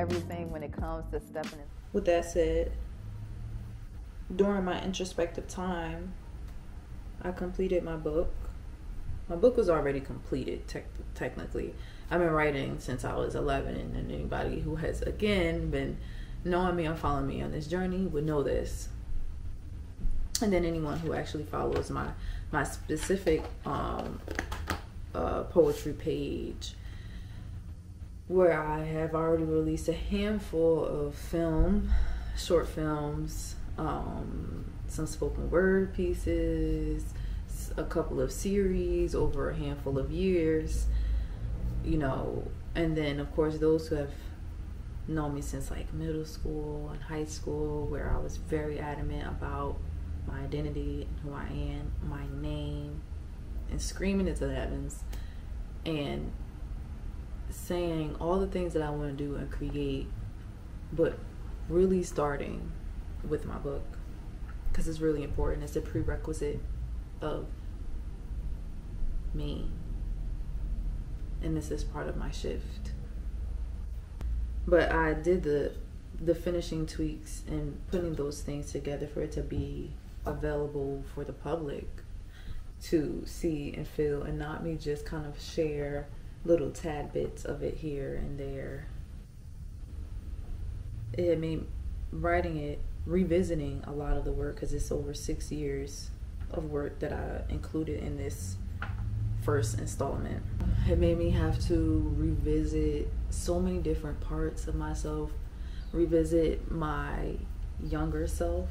everything when it comes to stepping in. With that said, during my introspective time, I completed my book. My book was already completed, technically. I've been writing since I was 11, and anybody who has, again, been knowing me and following me on this journey would know this. And then anyone who actually follows my specific Poetree page, where I have already released a handful of short films, some spoken word pieces, a couple of series over a handful of years, you know, and then of course those who have known me since like middle school and high school, where I was very adamant about my identity and who I am, my name, and screaming into the heavens and saying all the things that I want to do and create, but really starting with my book, because it's really important. It's a prerequisite of me, and this is part of my shift. But I did the finishing tweaks and putting those things together for it to be available for the public to see and feel, and not me just kind of share little tad bits of it here and there. It made writing it, revisiting a lot of the work, because it's over 6 years of work that I included in this first installment. It made me have to revisit so many different parts of myself, revisit my younger self,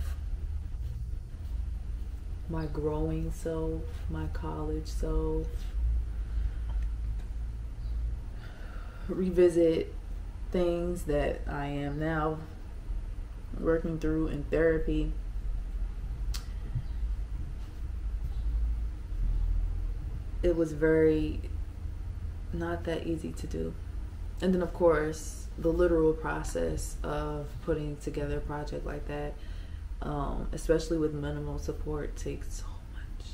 my growing self, my college self, revisit things that I am now working through in therapy. It was very not that easy to do. And then of course the literal process of putting together a project like that, especially with minimal support, takes so much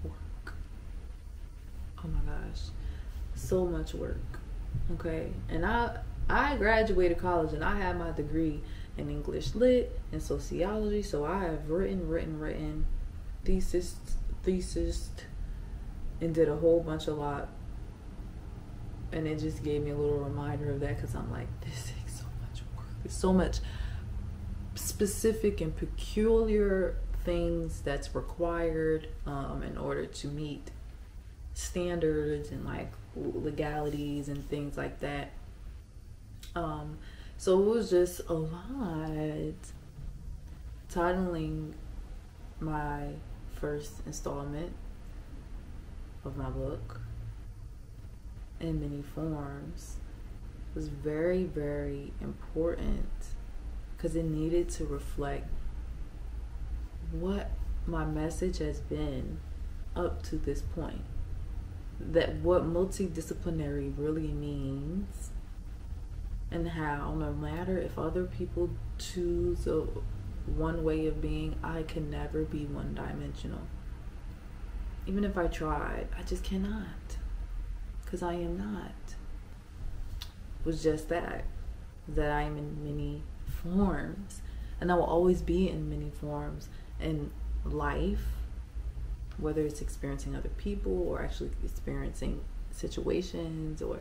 work. Oh my gosh, so much work. Okay, and I graduated college and I had my degree in English Lit and sociology, so I have written thesis and did a whole bunch of lot, and it just gave me a little reminder of that, because I'm like, this takes so much work. There's so much specific and peculiar things that's required in order to meet standards and like legalities and things like that. So it was just a lot. Titling my first installment of my book in many forms was very, very important, because it needed to reflect what my message has been up to this point. That what multidisciplinary really means, and how no matter if other people choose one way of being, I can never be one-dimensional. Even if I tried, I just cannot, because I am not. It was just that I am in many forms, and I will always be in many forms in life, whether it's experiencing other people or actually experiencing situations or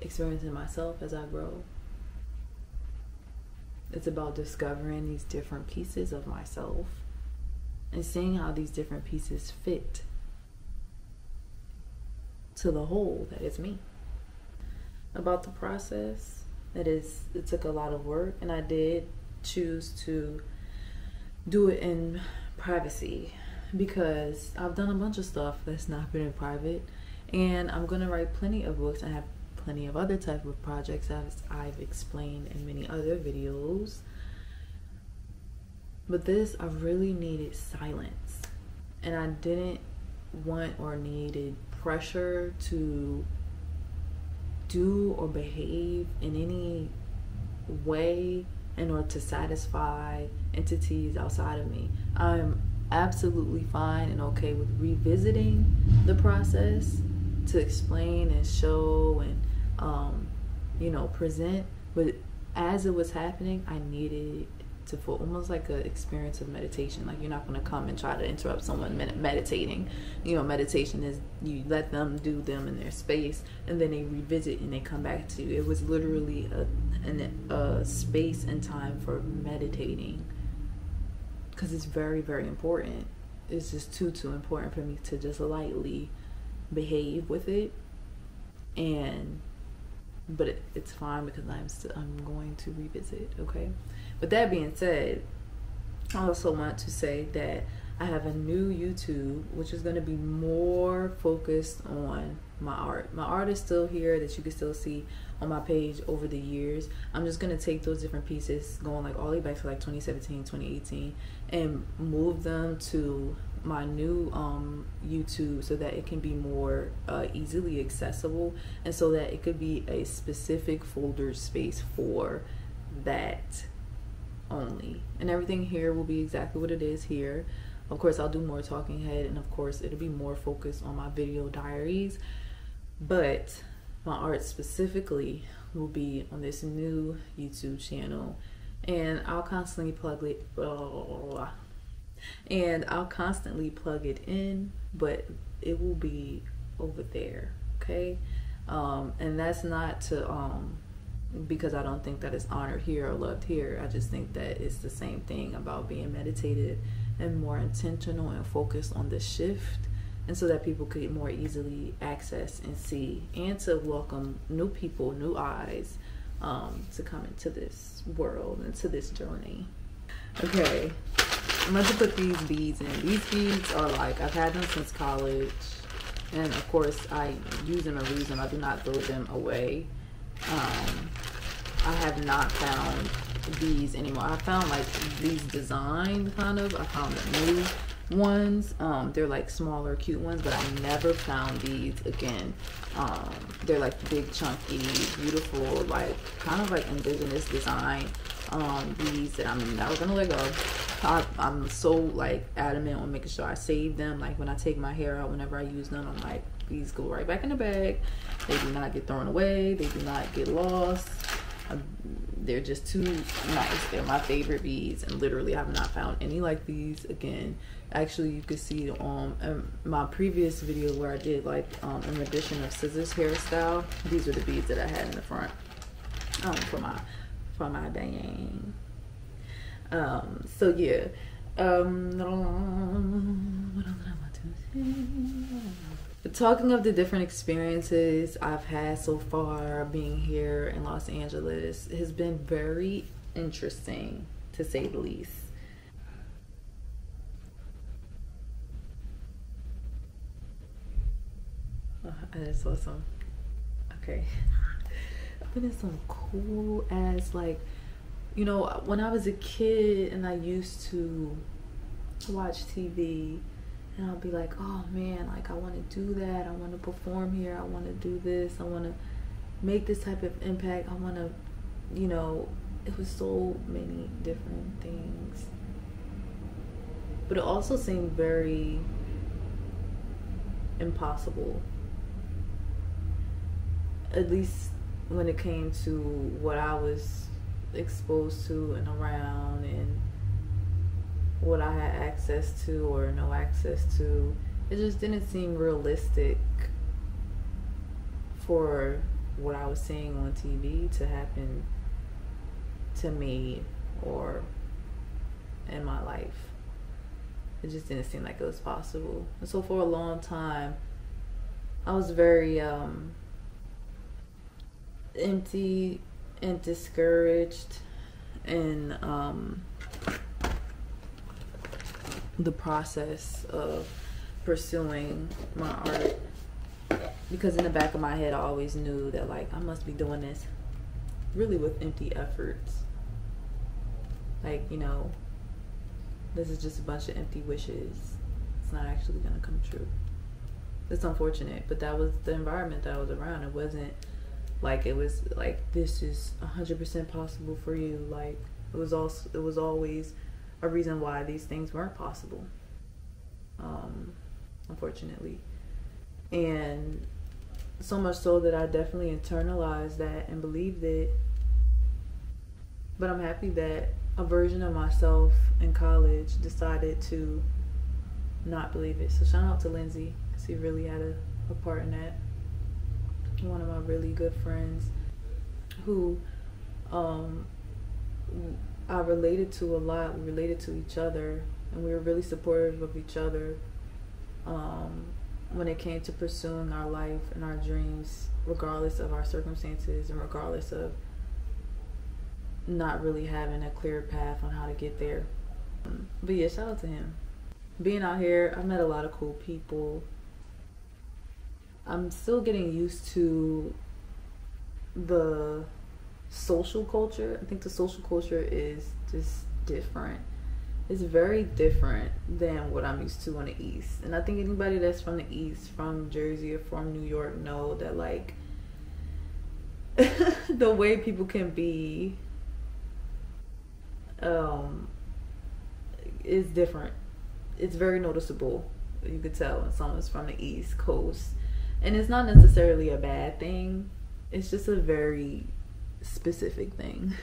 experiencing myself as I grow. It's about discovering these different pieces of myself and seeing how these different pieces fit to the whole that is me. About the process, it took a lot of work, and I did choose to do it in privacy, because I've done a bunch of stuff that's not been in private, and I'm gonna write plenty of books and have plenty of other type of projects, as I've explained in many other videos. But this, I really needed silence, and I didn't want or needed pressure to do or behave in any way in order to satisfy entities outside of me. I'm absolutely fine and okay with revisiting the process to explain and show and present. But as it was happening, I needed to feel almost like an experience of meditation. Like, you're not going to come and try to interrupt someone meditating. Meditation is you let them do them in their space, and then they revisit and they come back to you. It was literally a space and time for meditating, because it's very, very important. It's just too important for me to just lightly behave with it. But it's fine, because I'm going to revisit. Okay. With that being said, I also want to say that I have a new YouTube, which is going to be more focused on my art. My art is still here, that you can still see on my page over the years. I'm just going to take those different pieces, going like all the way back to like 2017, 2018, and move them to my new YouTube, so that it can be more easily accessible, and so that it could be a specific folder space for that only. And everything here will be exactly what it is here. Of course, I'll do more talking head, and of course it'll be more focused on my video diaries, but my art specifically will be on this new YouTube channel, and I'll constantly plug it in, but it will be over there. Okay. And that's not to because I don't think that it's honored here or loved here. I just think that it's the same thing about being meditative and more intentional and focused on the shift, and so that people could more easily access and see, and to welcome new people, new eyes, to come into this world, into this journey. Okay, I'm going to put these beads in. These beads are like, I've had them since college, and of course I use them and lose them. I do not throw them away. I have not found these anymore. I found like these designed kind of, I found the new ones. They're like smaller, cute ones, but I never found these again. They're like big, chunky, beautiful, like kind of like indigenous design beads that I'm never gonna let go. I'm so like adamant on making sure I save them. Like when I take my hair out, whenever I use them, I'm like, these go right back in the bag. They do not get thrown away. They do not get lost. They're just too nice. They're my favorite beads, and literally I have not found any like these again. Actually, you could see on my previous video where I did like a rendition of Scissors hairstyle. These are the beads that I had in the front for my bang. So yeah. What else did I want to say? But talking of the different experiences I've had so far being here in Los Angeles, has been very interesting, to say the least. I just saw some, okay. I've been in some cool ass, like, when I was a kid and I used to watch TV, and I'll be like, oh man, like I want to do that. I want to perform here. I want to do this. I want to make this type of impact. I want to, it was so many different things. But it also seemed very impossible. At least when it came to what I was exposed to and around, and what I had access to or no access to. It just didn't seem realistic for what I was seeing on TV to happen to me or in my life. It just didn't seem like it was possible. And so for a long time, I was very empty and discouraged in the process of pursuing my art, because in the back of my head I always knew that like I must be doing this really with empty efforts. Like, this is just a bunch of empty wishes. It's not actually gonna come true. It's unfortunate, but that was the environment that I was around. It wasn't like it was like this is 100% possible for you. Like it was always a reason why these things weren't possible, unfortunately. And So much so that I definitely internalized that and believed it. But I'm happy that a version of myself in college decided to not believe it. So shout out to Lindsay, because he really had a part in that. One of my really good friends who I related to a lot. We related to each other, and we were really supportive of each other when it came to pursuing our life and our dreams, regardless of our circumstances and regardless of not really having a clear path on how to get there. But yeah, shout out to him. Being out here, I've met a lot of cool people. I'm still getting used to the social culture. I think the social culture is just different. It's very different than what I'm used to on the East. And I think anybody that's from the East, from Jersey or from New York, know that like the way people can be is different. It's very noticeable. You could tell when someone's from the East Coast. And it's not necessarily a bad thing. It's just a very specific thing.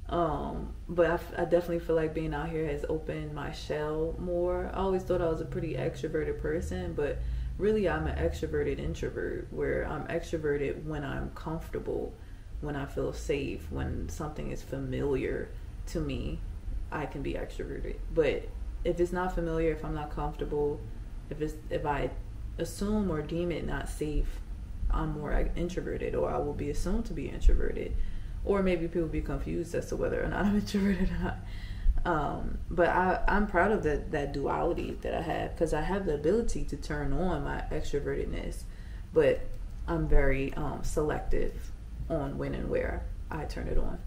But I definitely feel like being out here has opened my shell more. I always thought I was a pretty extroverted person, but really I'm an extroverted introvert, where I'm extroverted when I'm comfortable, when I feel safe, when something is familiar to me, I can be extroverted. But if it's not familiar, if I'm not comfortable, if I assume or deem it not safe, I'm more introverted, or I will be assumed to be introverted. Or maybe people be confused as to whether or not I'm introverted or not. But I'm proud of that duality that I have, because I have the ability to turn on my extrovertedness, but I'm very selective on when and where I turn it on.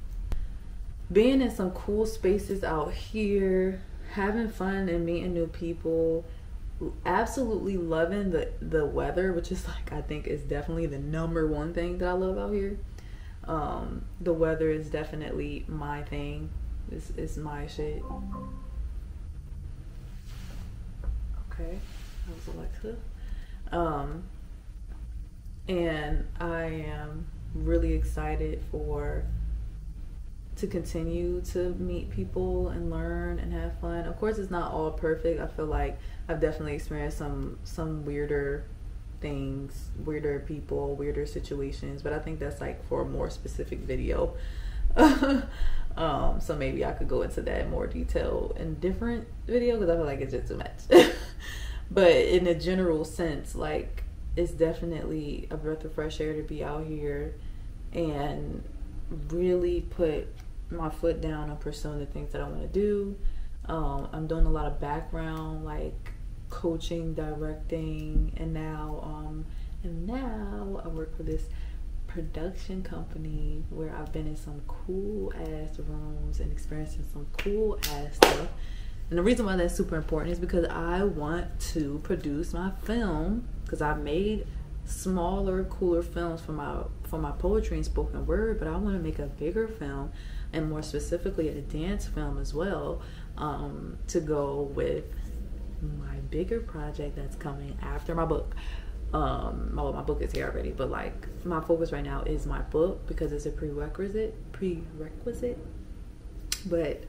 Being in some cool spaces out here, having fun and meeting new people, absolutely loving the weather, which is like, I think is definitely the number one thing that I love out here. The weather is definitely my thing. It's my shit. Okay, that was Alexa. And I am really excited to continue to meet people and learn and have fun. Of course, it's not all perfect. I feel like I've definitely experienced some weirder things, weirder people, weirder situations, but I think that's like for a more specific video. So maybe I could go into that in more detail in a different video, because I feel like it's just too much. But in a general sense, like, it's definitely a breath of fresh air to be out here and really put my foot down on pursuing the things that I want to do. I'm doing a lot of background, like coaching, directing, and now I work for this production company where I've been in some cool ass rooms and experiencing some cool ass stuff. And the reason why that's super important is because I want to produce my film, because I've made smaller, cooler films for my poetry and spoken word, but I want to make a bigger film, and more specifically a dance film as well, to go with my bigger project that's coming after my book. My book is here already, but like my focus right now is my book, because it's a prerequisite. But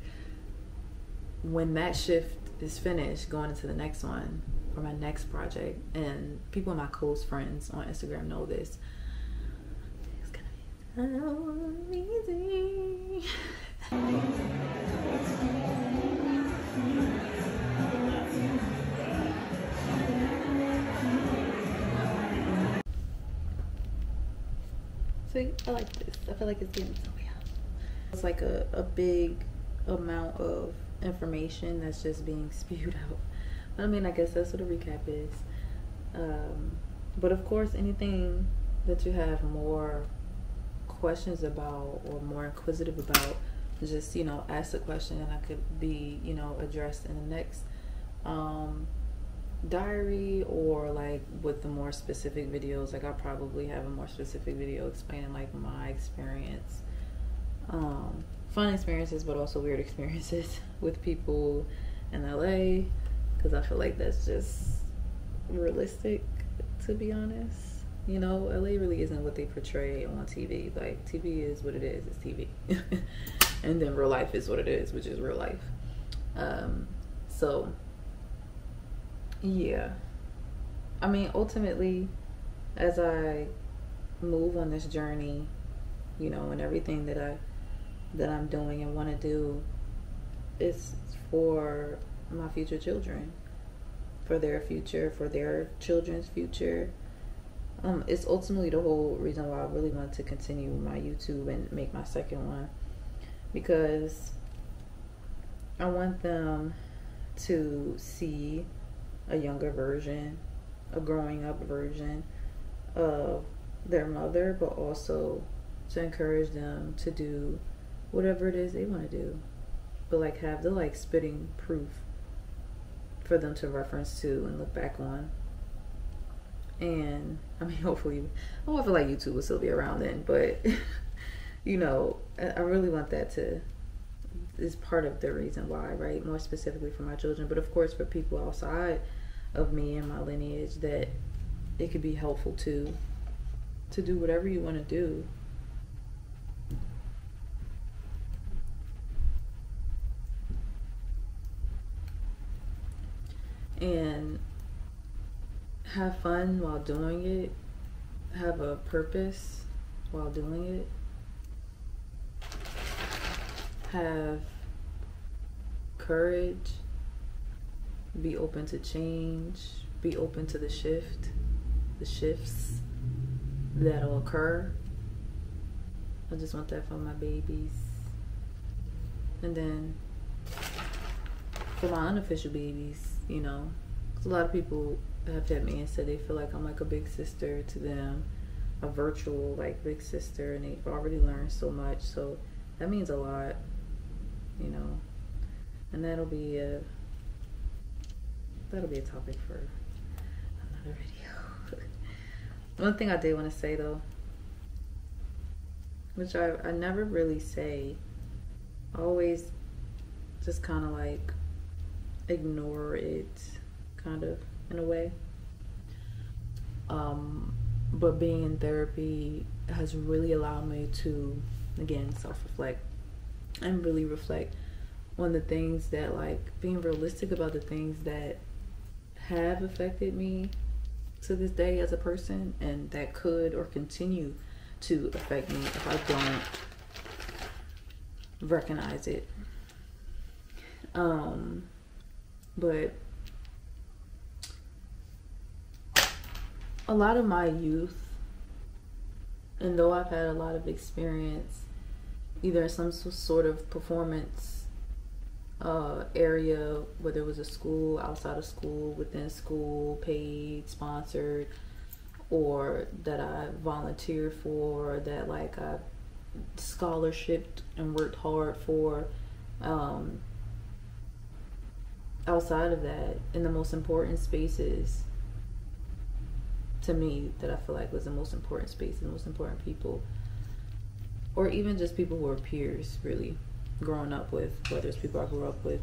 when that shift is finished, going into the next one for my next project, and people, my close friends on Instagram know this, it's gonna be so amazing. See, I like this. I feel like it's getting somewhere. It's like a big amount of information that's just being spewed out. But I mean, I guess that's what a recap is. But of course, anything that you have more questions about or more inquisitive about, just, ask the question, and I could be, addressed in the next diary, or like with the more specific videos. Like, I'll probably have a more specific video explaining like my experience, fun experiences, but also weird experiences with people in LA, because I feel like that's just realistic, to be honest. You know, LA really isn't what they portray on TV. Like, TV is what it is. It's TV. And then real life is what it is, which is real life. So, yeah. I mean, ultimately, as I move on this journey, you know, and everything that I'm doing and want to do, it's for my future children, for their future, for their children's future. It's ultimately the whole reason why I really want to continue my YouTube and make my second one, because I want them to see a younger version, a growing up version of their mother, but also to encourage them to do whatever it is they want to do, but like have the like spitting proof for them to reference to and look back on. And I mean, hopefully, I feel like YouTube will still be around then, but you know, I really want that to is part of the reason why, right? More specifically for my children, but of course for people outside of me and my lineage, that it could be helpful to do whatever you want to do. And have fun while doing it, have a purpose while doing it, have courage, be open to change, be open to the shifts that'll occur. I just want that for my babies. And then for my unofficial babies, you know, 'cause a lot of people have hit me and said they feel like I'm like a big sister to them, a virtual like big sister, and they've already learned so much. So that means a lot, you know. And that'll be a topic for another video. One thing I did want to say though, which I never really say, I always just kind of like ignore it, kind of, in a way. But being in therapy has really allowed me to, again, self-reflect and really reflect on the things that, like, being realistic about the things that have affected me to this day as a person, and that could or continue to affect me if I don't recognize it. But a lot of my youth, and though I've had a lot of experience either in some sort of performance area, whether it was a school, outside of school, within school, paid, sponsored, or that I volunteered for, that like I scholarshiped and worked hard for, outside of that, in the most important spaces to me that I feel like was the most important space, the most important people, or even just people who are peers, really, growing up with, whether it's people I grew up with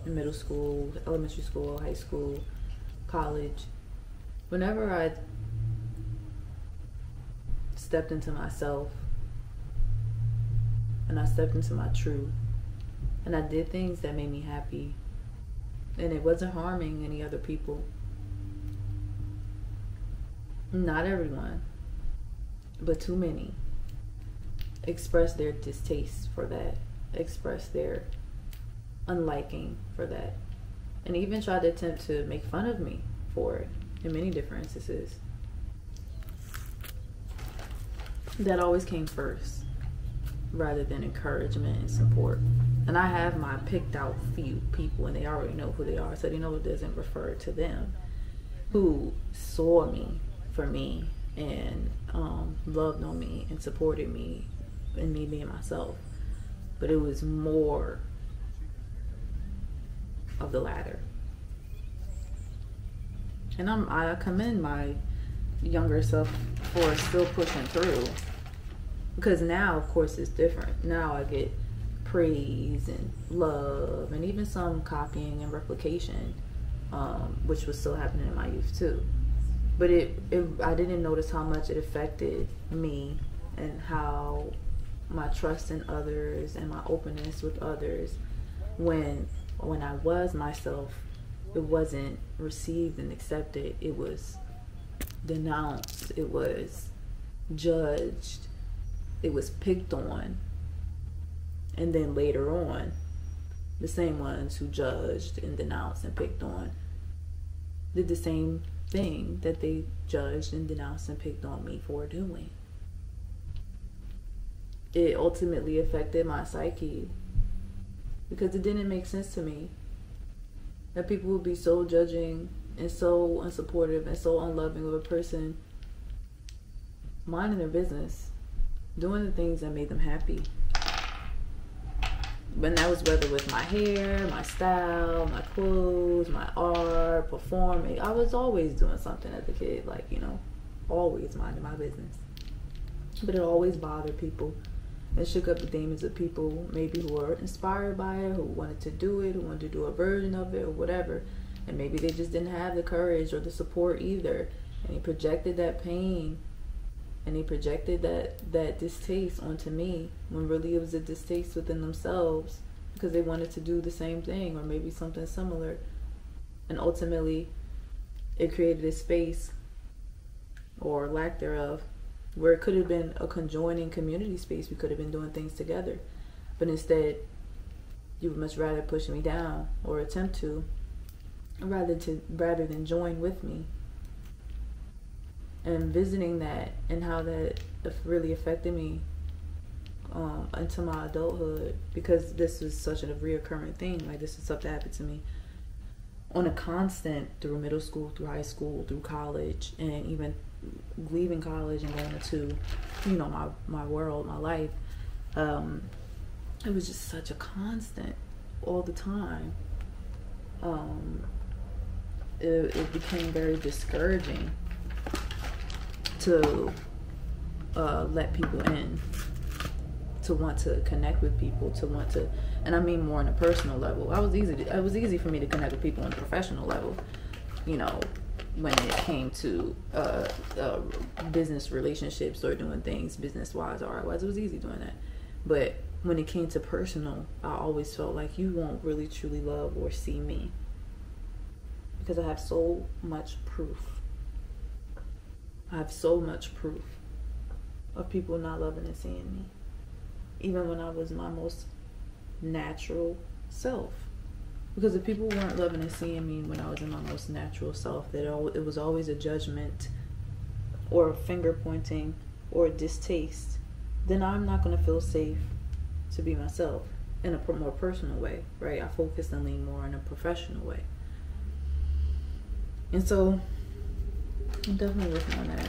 in middle school, elementary school, high school, college. Whenever I stepped into myself and I stepped into my truth and I did things that made me happy, and it wasn't harming any other people. Not everyone, but too many express their distaste for that, express their unliking for that, and even tried to attempt to make fun of me for it in many different instances. That always came first, rather than encouragement and support. And I have my picked out few people, and they already know who they are, so they know it doesn't refer to them, who saw me for me and loved on me and supported me and me being myself. But it was more of the latter. And I commend my younger self for still pushing through, because now of course it's different. Now I get praise and love and even some copying and replication, which was still happening in my youth too. But I didn't notice how much it affected me and how my trust in others and my openness with others, when I was myself, it wasn't received and accepted. It was denounced. It was judged. It was picked on. And then later on, the same ones who judged and denounced and picked on did the same thing that they judged and denounced and picked on me for doing. It ultimately affected my psyche because it didn't make sense to me that people would be so judging and so unsupportive and so unloving of a person minding their business, doing the things that made them happy. But that was whether with my hair, my style, my clothes, my art, performing. I was always doing something as a kid, like, you know, always minding my business. But it always bothered people. It shook up the demons of people, maybe who were inspired by it, who wanted to do it, who wanted to do a version of it or whatever. And maybe they just didn't have the courage or the support either. And he projected that pain and he projected that distaste onto me, when really it was a distaste within themselves because they wanted to do the same thing or maybe something similar. And ultimately, it created a space, or lack thereof, where it could have been a conjoining community space. We could have been doing things together. But instead, you would much rather push me down or attempt to, rather than join with me. And visiting that and how that really affected me into my adulthood, because this was such a reoccurring thing. Like, this is stuff that happened to me on a constant through middle school, through high school, through college, and even leaving college and going into, you know, my world, my life. It was just such a constant all the time. It became very discouraging to let people in, to want to connect with people, to want to, and I mean more on a personal level. It was easy for me to connect with people on a professional level, you know, when it came to business relationships or doing things business-wise or otherwise. It was easy doing that. But when it came to personal, I always felt like you won't really truly love or see me because I have so much proof. I have so much proof of people not loving and seeing me, even when I was my most natural self. Because if people weren't loving and seeing me when I was in my most natural self, it was always a judgment or a finger pointing or a distaste, then I'm not going to feel safe to be myself in a more personal way, right? I focus and lean more in a professional way. And so I'm definitely working on that,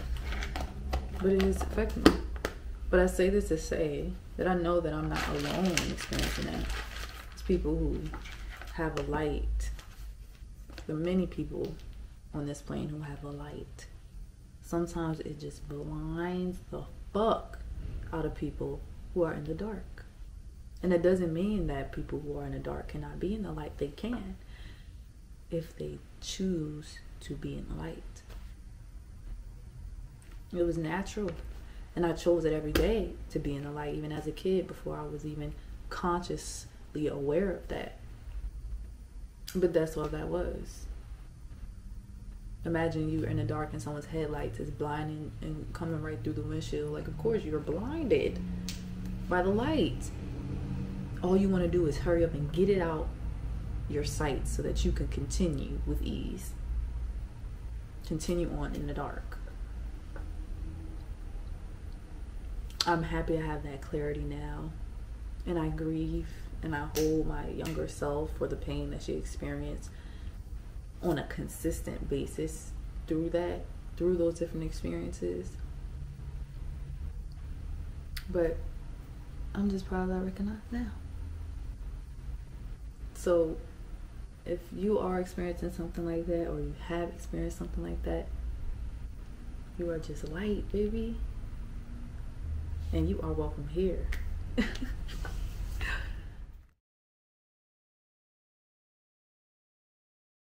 but it is affecting me. But I say this to say that I know that I'm not alone in experiencing that. It's people who have a light. There are many people on this plane who have a light. Sometimes it just blinds the fuck out of people who are in the dark. And that doesn't mean that people who are in the dark cannot be in the light. They can, if they choose to be in the light. It was natural, and I chose it every day to be in the light, even as a kid, before I was even consciously aware of that. But that's all that was. Imagine you are in the dark and someone's headlights is blinding and coming right through the windshield. Like, of course you're blinded by the light. All you want to do is hurry up and get it out your sight so that you can continue with ease. Continue on in the dark. I'm happy I have that clarity now, and I grieve and I hold my younger self for the pain that she experienced on a consistent basis through those different experiences. But I'm just proud that I recognize now. So if you are experiencing something like that, or you have experienced something like that, you are just light, baby. And you are welcome here.